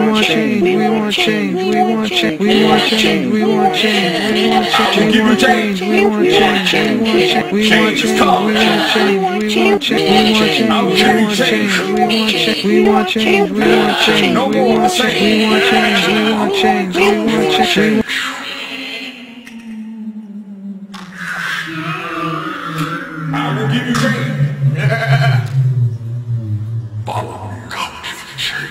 want change, we want change, we want change, we want change, we want change, we want change, we want change, we want change, we want change, we want change, we want change, we want change, we want change, we want change, we want change, we want change, we want change, we want change, we want change, we want change. I will give you change. Follow me, I'll give you change.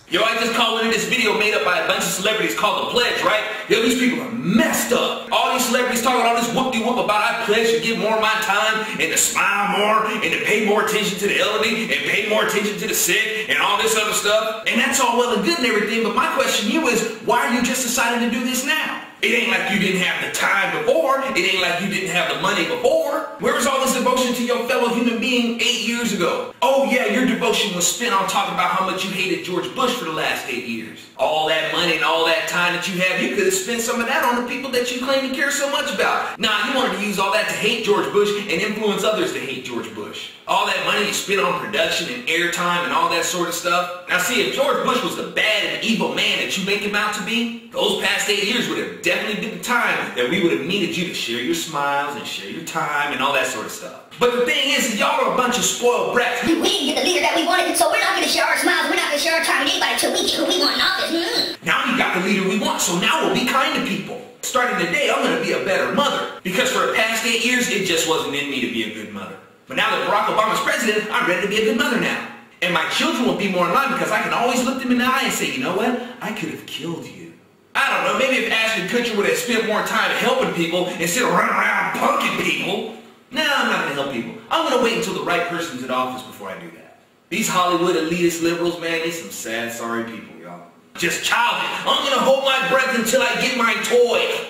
Yo, I just caught one of this video made up by a bunch of celebrities called The Pledge, right? Yo, these people are messed up. All these celebrities talking all this whoop-de-whoop about I pledge to give more of my time and to smile more and to pay more attention to the elderly and pay more attention to the sick and all this other stuff. And that's all well and good and everything, but my question to you is, why are you just deciding to do this now? It ain't like you didn't have the time before. It ain't like you didn't have the money before. Where was all this devotion to your fellow human being 8 years ago? Oh yeah, your devotion was spent on talking about how much you hated George Bush for the last 8 years. All that money and all that time that you have, you could have spent some of that on the people that you claim to care so much about. Nah, you wanted to use all that to hate George Bush and influence others to hate George Bush. All that money you spent on production and airtime and all that sort of stuff. Now see, if George Bush was the bad and evil man that you make him out to be, those past 8 years would have definitely been the time that we would have needed you to share your smiles and share your time and all that sort of stuff. But the thing is, y'all are a bunch of spoiled brats. We didn't get the leader that we wanted, so we're not going to share our smiles, we're not going to share our time with anybody until we get who we want in office. Now we got the leader we want, so now we'll be kind to people. Starting today, I'm going to be a better mother. Because for the past 8 years, it just wasn't in me to be a good mother. But now that Barack Obama's president, I'm ready to be a good mother now. And my children will be more in line because I can always look them in the eye and say, you know what? I could have killed you. I don't know, maybe if Ashton Kutcher would have spent more time helping people instead of running around punking people. No, I'm not going to help people. I'm going to wait until the right person's in office before I do that. These Hollywood elitist liberals, man, they some sad, sorry people, y'all. Just childish. I'm going to hold my breath until I get my toy.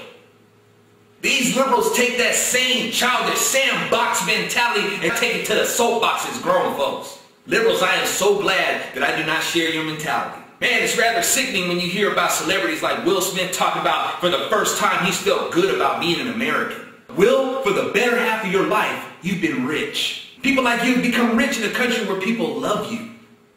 These liberals take that same childish sandbox mentality and take it to the soapbox as grown folks. Liberals, I am so glad that I do not share your mentality. Man, it's rather sickening when you hear about celebrities like Will Smith talk about for the first time he's felt good about being an American. Will, for the better half of your life, you've been rich. People like you become rich in a country where people love you.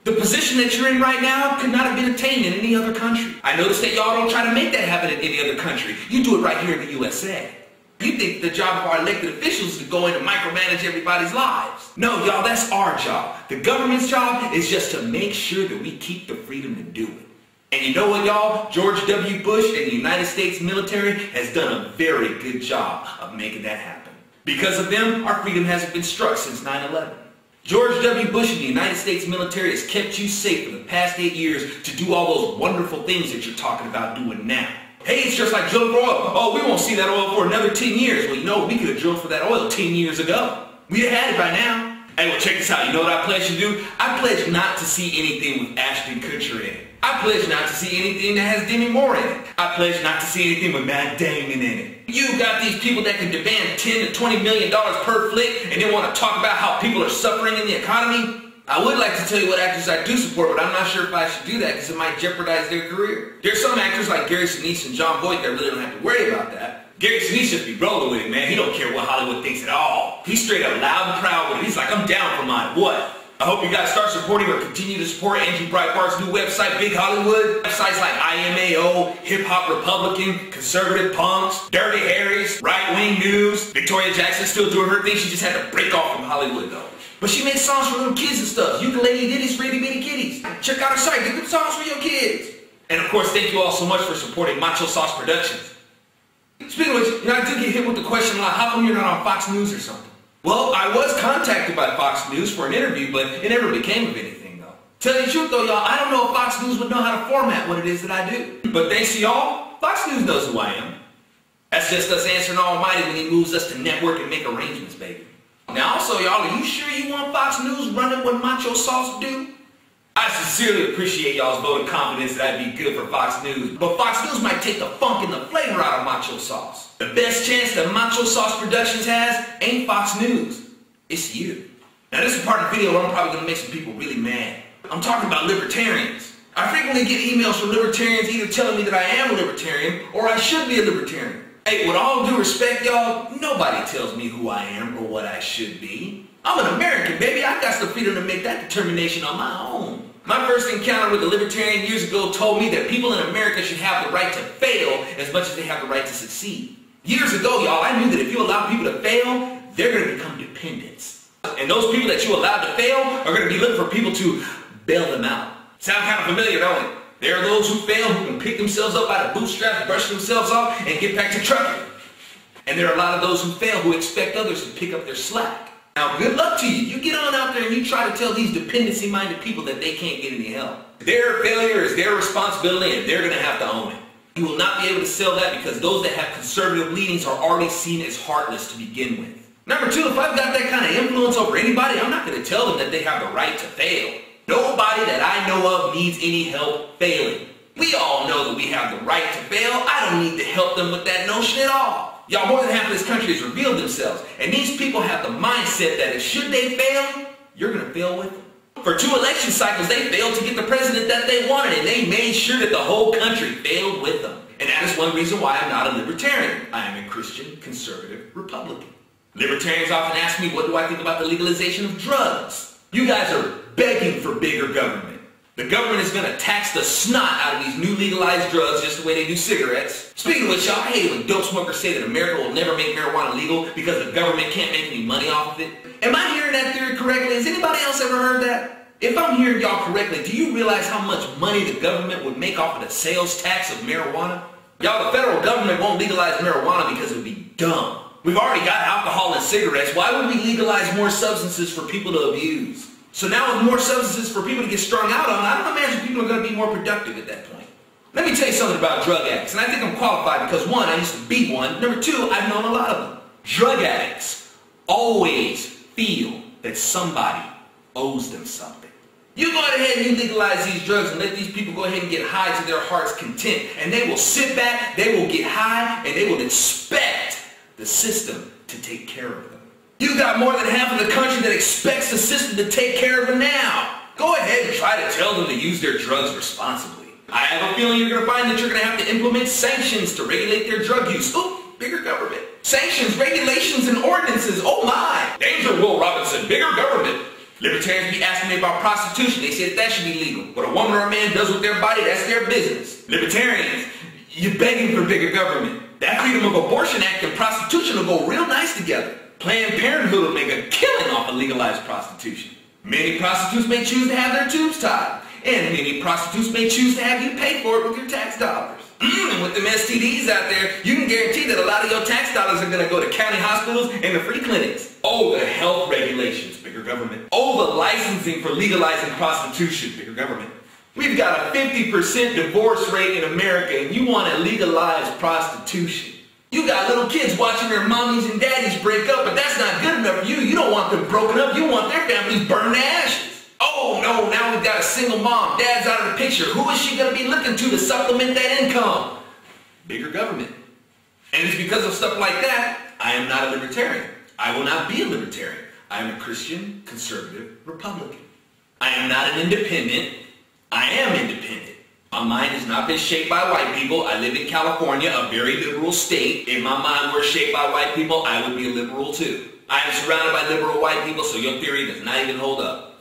The position that you're in right now could not have been attained in any other country. I notice that y'all don't try to make that happen in any other country. You do it right here in the USA. You think the job of our elected officials is to go in and micromanage everybody's lives. No, y'all, that's our job. The government's job is just to make sure that we keep the freedom to do it. And you know what, y'all? George W. Bush and the United States military has done a very good job of making that happen. Because of them, our freedom hasn't been struck since 9/11. George W. Bush and the United States military has kept you safe for the past 8 years to do all those wonderful things that you're talking about doing now. Hey, it's just like drilling for oil. Oh, we won't see that oil for another 10 years. Well, you know, we could have drilled for that oil 10 years ago. We'd have had it by now. Hey, well, check this out. You know what I pledge to do? I pledge not to see anything with Ashton Kutcher in it. I pledge not to see anything that has Demi Moore in it. I pledge not to see anything with Matt Damon in it. You got these people that can demand $10 to $20 million per flick and then want to talk about how people are suffering in the economy. I would like to tell you what actors I do support, but I'm not sure if I should do that because it might jeopardize their career. There's some actors like Gary Sinise and John Voight that really don't have to worry about that. Gary Sinise just be rolling with it, man. He don't care what Hollywood thinks at all. He's straight up loud and proud with it. He's like, I'm down for mine. What? I hope you guys start supporting or continue to support Andrew Breitbart's new website, Big Hollywood. Websites like IMAO, Hip Hop Republican, Conservative Punks, Dirty Harry's, Right Wing News. Victoria Jackson's still doing her thing. She just had to break off from Hollywood though. But she makes songs for little kids and stuff. Ukulele ditties for itty bitty kitties. Check out her site. Get good songs for your kids. And of course, thank you all so much for supporting Macho Sauce Productions. Speaking of which, you know, I do get hit with the question a lot, how come you're not on Fox News or something? Well, I was contacted by Fox News for an interview, but it never became of anything, though. Tell you the truth, though, y'all, I don't know if Fox News would know how to format what it is that I do. But thanks to y'all, Fox News knows who I am. That's just us answering Almighty when he moves us to network and make arrangements, baby. Now, also, y'all, are you sure you want Fox News running what Macho Sauce do? I sincerely appreciate y'all's vote of confidence that I'd be good for Fox News, but Fox News might take the funk and the flavor out of Macho Sauce. The best chance that Macho Sauce Productions has ain't Fox News, it's you. Now this is part of the video where I'm probably going to make some people really mad. I'm talking about libertarians. I frequently get emails from libertarians either telling me that I am a libertarian or I should be a libertarian. Hey, with all due respect, y'all, nobody tells me who I am or what I should be. I'm an American, baby. I got the freedom to make that determination on my own. My first encounter with a libertarian years ago told me that people in America should have the right to fail as much as they have the right to succeed. Years ago, y'all, I knew that if you allow people to fail, they're going to become dependents. And those people that you allow to fail are going to be looking for people to bail them out. Sound kind of familiar, don't it? There are those who fail who can pick themselves up by the bootstraps, brush themselves off, and get back to trucking. And there are a lot of those who fail who expect others to pick up their slack. Now, good luck to you. You get on out there and you try to tell these dependency-minded people that they can't get any help. Their failure is their responsibility and they're going to have to own it. You will not be able to sell that because those that have conservative leanings are already seen as heartless to begin with. Number two, if I've got that kind of influence over anybody, I'm not going to tell them that they have the right to fail. Nobody that I know of needs any help failing. We all know that we have the right to fail. I don't need to help them with that notion at all. Y'all, more than half of this country has revealed themselves, and these people have the mindset that if should they fail, you're going to fail with them. For 2 election cycles, they failed to get the president that they wanted, and they made sure that the whole country failed with them. And that is one reason why I'm not a libertarian. I am a Christian, conservative, Republican. Libertarians often ask me, what do I think about the legalization of drugs? You guys are begging for bigger government. The government is going to tax the snot out of these new legalized drugs just the way they do cigarettes. Speaking of which, y'all, I hate when dope smokers say that America will never make marijuana legal because the government can't make any money off of it. Am I hearing that theory correctly? Has anybody else ever heard that? If I'm hearing y'all correctly, do you realize how much money the government would make off of the sales tax of marijuana? Y'all, the federal government won't legalize marijuana because it would be dumb. We've already got alcohol and cigarettes. Why would we legalize more substances for people to abuse? So now with more substances for people to get strung out on, I don't imagine people are going to be more productive at that point. Let me tell you something about drug addicts, and I think I'm qualified because 1, I used to be one. Number 2, I've known a lot of them. Drug addicts always feel that somebody owes them something. You go ahead and you legalize these drugs and let these people go ahead and get high to their heart's content, and they will sit back, they will get high, and they will expect the system to take care of them. You got more than half of the country that expects the system to take care of them now. Go ahead and try to tell them to use their drugs responsibly. I have a feeling you're going to find that you're going to have to implement sanctions to regulate their drug use. Ooh, bigger government. Sanctions, regulations, and ordinances. Oh my. Danger, Will Robinson. Bigger government. Libertarians be asking me about prostitution. They say that should be legal. What a woman or a man does with their body, that's their business. Libertarians, you're begging for bigger government. That Freedom of Abortion Act and prostitution will go real nice together. Planned Parenthood will make a killing off of legalized prostitution. Many prostitutes may choose to have their tubes tied. And many prostitutes may choose to have you pay for it with your tax dollars. And with them STDs out there, you can guarantee that a lot of your tax dollars are going to go to county hospitals and the free clinics. Oh, the health regulations, bigger government. Oh, the licensing for legalizing prostitution, bigger government. We've got a 50% divorce rate in America, and you want to legalize prostitution. You got little kids watching their mommies and daddies break up, but that's not good enough for you. You don't want them broken up. You want their families burned to ashes. Oh no, now we've got a single mom. Dad's out of the picture. Who is she going to be looking to supplement that income? Bigger government. And it's because of stuff like that, I am not a libertarian. I will not be a libertarian. I am a Christian, conservative, Republican. I am not an independent. I am independent. My mind has not been shaped by white people. I live in California, a very liberal state. If my mind were shaped by white people, I would be a liberal too. I am surrounded by liberal white people, so your theory does not even hold up.